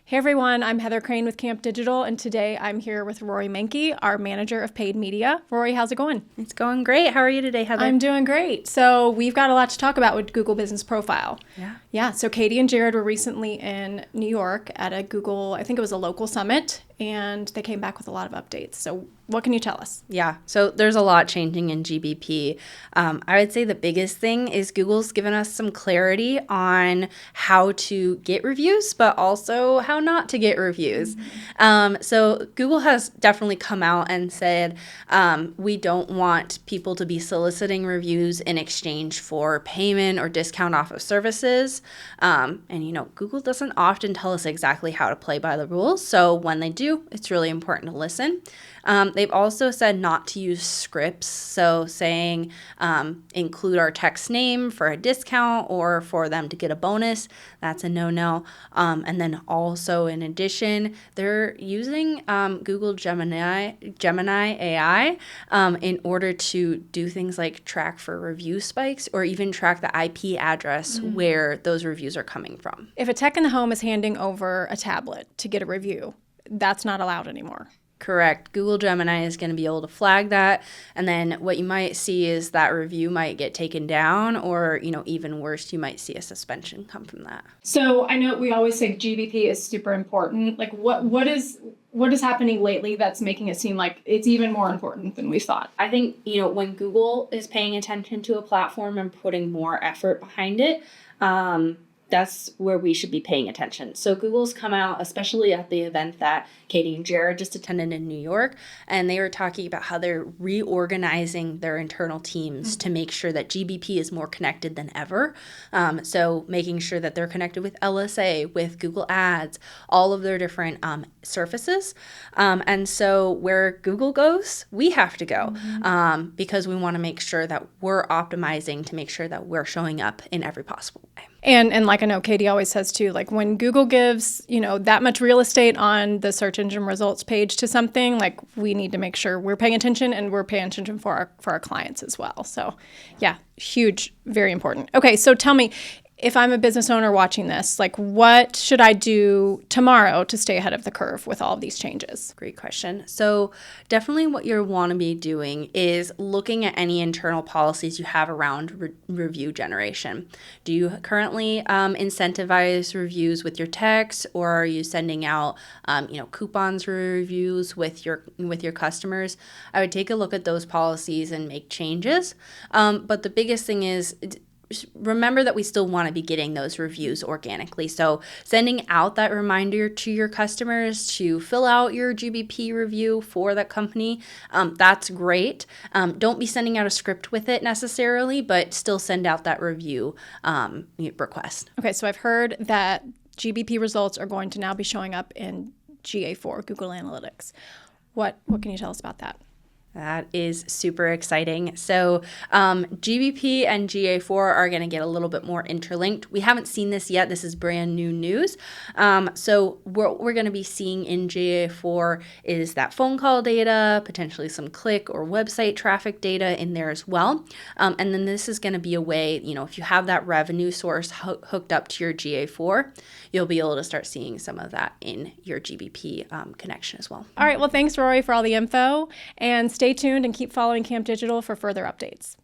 Hey everyone, I'm Heather Crane with Camp Digital, and today I'm here with Rory Mankey, our manager of paid media. Rory, how's it going? It's going great. How are you today, Heather? I'm doing great. So we've got a lot to talk about with Google Business Profile. Yeah. So Katie and Jared were recently in New York at a Google, I think it was a local summit, and they came back with a lot of updates. So what can you tell us? Yeah, so there's a lot changing in GBP. I would say the biggest thing is Google's given us some clarity on how to get reviews, but also how not to get reviews. So Google has definitely come out and said we don't want people to be soliciting reviews in exchange for payment or discount off of services. Google doesn't often tell us exactly how to play by the rules. So when they do, it's really important to listen. They've also said not to use scripts, so saying include our text name for a discount or for them to get a bonus. That's a no-no. And then also, in addition, they're using Google Gemini AI in order to do things like track for review spikes or even track the IP address where those reviews are coming from. If a tech in the home is handing over a tablet to get a review, that's not allowed anymore. Correct. Google Gemini is going to be able to flag that. And then what you might see is that review might get taken down or, even worse, you might see a suspension come from that. So I know we always say GBP is super important. Like what is happening lately that's making it seem like it's even more important than we thought? I think, when Google is paying attention to a platform and putting more effort behind it, that's where we should be paying attention. So Google's come out, especially at the event that Katie and Jared just attended in New York, and they were talking about how they're reorganizing their internal teams to make sure that GBP is more connected than ever. So making sure that they're connected with LSA, with Google Ads, all of their different surfaces. And so where Google goes, we have to go because we want to make sure that we're optimizing to make sure that we're showing up in every possible way. And like I know Katie always says too, like when Google gives, that much real estate on the search engine results page to something, like we need to make sure we're paying attention and we're paying attention for our clients as well. So yeah, huge, very important. Okay, so tell me, if I'm a business owner watching this, like what should I do tomorrow to stay ahead of the curve with all of these changes? Great question. So definitely what you want to be doing is looking at any internal policies you have around review generation. Do you currently incentivize reviews with your text, or are you sending out coupons for reviews with your customers? I would take a look at those policies and make changes. But the biggest thing is remember that we still want to be getting those reviews organically. So sending out that reminder to your customers to fill out your GBP review for that company, that's great. Don't be sending out a script with it necessarily, but still send out that review request. Okay, so I've heard that GBP results are going to now be showing up in GA4, Google Analytics. What can you tell us about that? That is super exciting. So GBP and GA4 are going to get a little bit more interlinked. We haven't seen this yet. This is brand new news. So what we're going to be seeing in GA4 is that phone call data, potentially some click or website traffic data in there as well. And then this is going to be a way, if you have that revenue source hooked up to your GA4, you'll be able to start seeing some of that in your GBP connection as well. All right. Well, thanks, Rory, for all the info. And stay tuned and keep following Camp Digital for further updates.